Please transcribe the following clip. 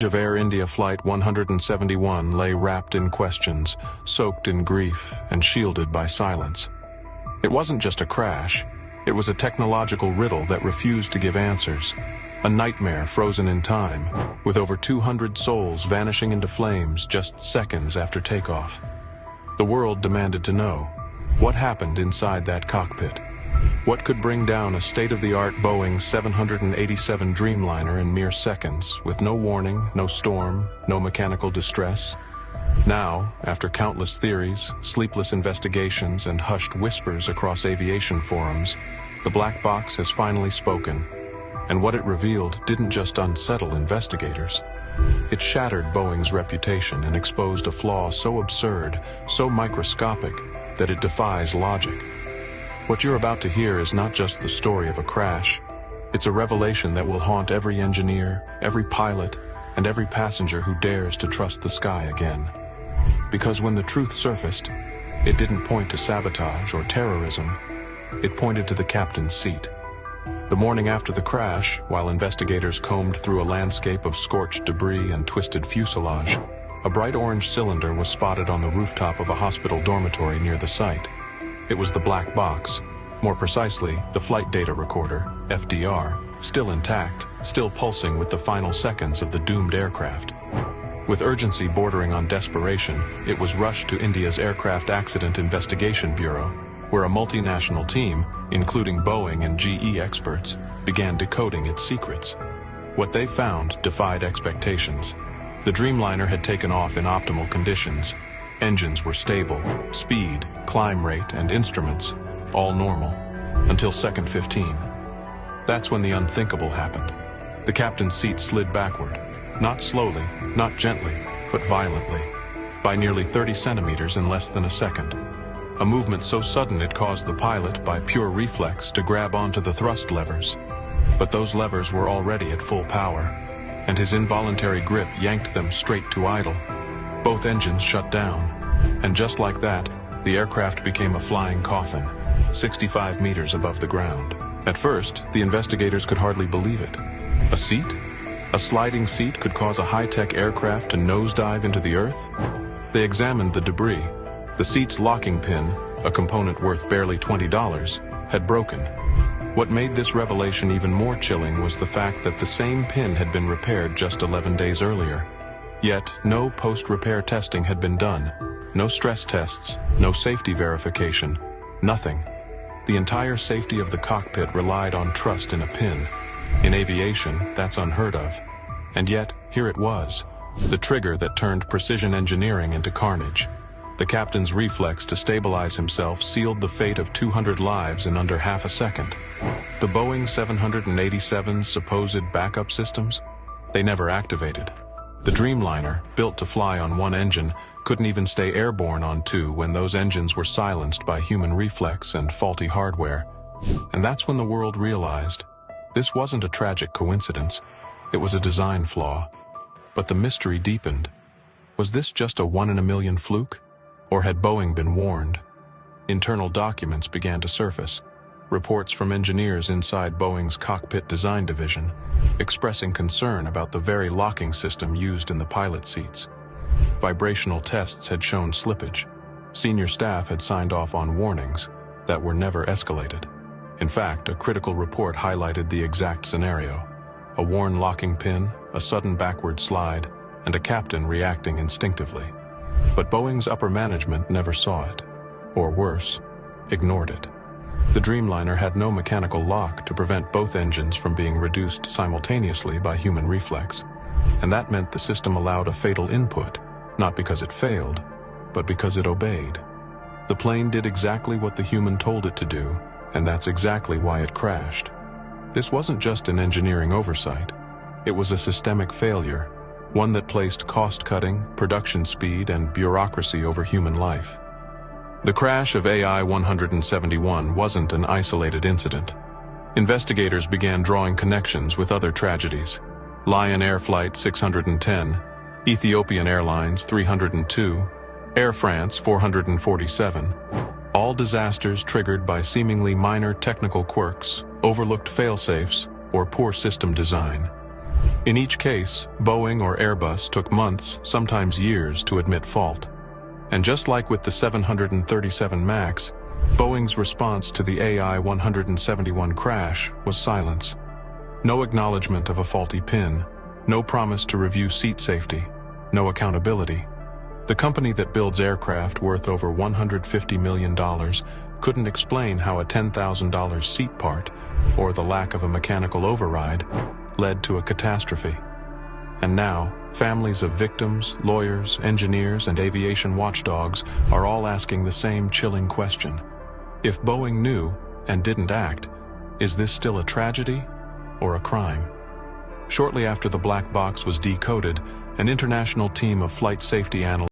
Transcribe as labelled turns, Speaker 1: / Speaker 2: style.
Speaker 1: Of Air India Flight 171 lay wrapped in questions, soaked in grief, and shielded by silence. It wasn't just a crash, it was a technological riddle that refused to give answers. A nightmare frozen in time, with over 200 souls vanishing into flames just seconds after takeoff. The world demanded to know, what happened inside that cockpit? What could bring down a state-of-the-art Boeing 787 Dreamliner in mere seconds, with no warning, no storm, no mechanical distress? Now, after countless theories, sleepless investigations, and hushed whispers across aviation forums, the black box has finally spoken. And what it revealed didn't just unsettle investigators. It shattered Boeing's reputation and exposed a flaw so absurd, so microscopic, that it defies logic. What you're about to hear is not just the story of a crash. It's a revelation that will haunt every engineer, every pilot, and every passenger who dares to trust the sky again. Because when the truth surfaced, it didn't point to sabotage or terrorism. It pointed to the captain's seat. The morning after the crash, while investigators combed through a landscape of scorched debris and twisted fuselage, a bright orange cylinder was spotted on the rooftop of a hospital dormitory near the site. It was the black box, more precisely, the flight data recorder, FDR, still intact, still pulsing with the final seconds of the doomed aircraft. With urgency bordering on desperation, it was rushed to India's Aircraft Accident Investigation Bureau, where a multinational team, including Boeing and GE experts, began decoding its secrets. What they found defied expectations. The Dreamliner had taken off in optimal conditions. Engines were stable, speed, climb rate, and instruments, all normal, until second 15. That's when the unthinkable happened. The captain's seat slid backward, not slowly, not gently, but violently, by nearly 30 centimeters in less than a second. A movement so sudden it caused the pilot, by pure reflex, to grab onto the thrust levers. But those levers were already at full power, and his involuntary grip yanked them straight to idle. Both engines shut down, and just like that, the aircraft became a flying coffin, 65 meters above the ground. At first, the investigators could hardly believe it. A seat? A sliding seat could cause a high-tech aircraft to nosedive into the earth? They examined the debris. The seat's locking pin, a component worth barely $20, had broken. What made this revelation even more chilling was the fact that the same pin had been repaired just 11 days earlier. Yet, no post-repair testing had been done. No stress tests, no safety verification, nothing. The entire safety of the cockpit relied on trust in a pin. In aviation, that's unheard of. And yet, here it was, the trigger that turned precision engineering into carnage. The captain's reflex to stabilize himself sealed the fate of 200 lives in under half a second. The Boeing 787's supposed backup systems? They never activated. The Dreamliner, built to fly on one engine, couldn't even stay airborne on two when those engines were silenced by human reflex and faulty hardware. And that's when the world realized this wasn't a tragic coincidence. It was a design flaw. But the mystery deepened. Was this just a one-in-a-million fluke? Or had Boeing been warned? Internal documents began to surface. Reports from engineers inside Boeing's cockpit design division, expressing concern about the very locking system used in the pilot seats. Vibrational tests had shown slippage. Senior staff had signed off on warnings that were never escalated. In fact, a critical report highlighted the exact scenario: a worn locking pin, a sudden backward slide, and a captain reacting instinctively. But Boeing's upper management never saw it, or worse, ignored it. The Dreamliner had no mechanical lock to prevent both engines from being reduced simultaneously by human reflex, and that meant the system allowed a fatal input, not because it failed, but because it obeyed. The plane did exactly what the human told it to do, and that's exactly why it crashed. This wasn't just an engineering oversight. It was a systemic failure, one that placed cost-cutting, production speed, and bureaucracy over human life. The crash of AI 171 wasn't an isolated incident. Investigators began drawing connections with other tragedies: Lion Air Flight 610, Ethiopian Airlines 302, Air France 447, all disasters triggered by seemingly minor technical quirks, overlooked fail-safes, or poor system design. In each case, Boeing or Airbus took months, sometimes years, to admit fault. And just like with the 737 MAX, Boeing's response to the AI-171 crash was silence. No acknowledgement of a faulty pin, no promise to review seat safety, no accountability. The company that builds aircraft worth over $150 million couldn't explain how a $10,000 seat part, or the lack of a mechanical override, led to a catastrophe. And now, families of victims, lawyers, engineers, and aviation watchdogs are all asking the same chilling question. If Boeing knew and didn't act, is this still a tragedy or a crime? Shortly after the black box was decoded, an international team of flight safety analysts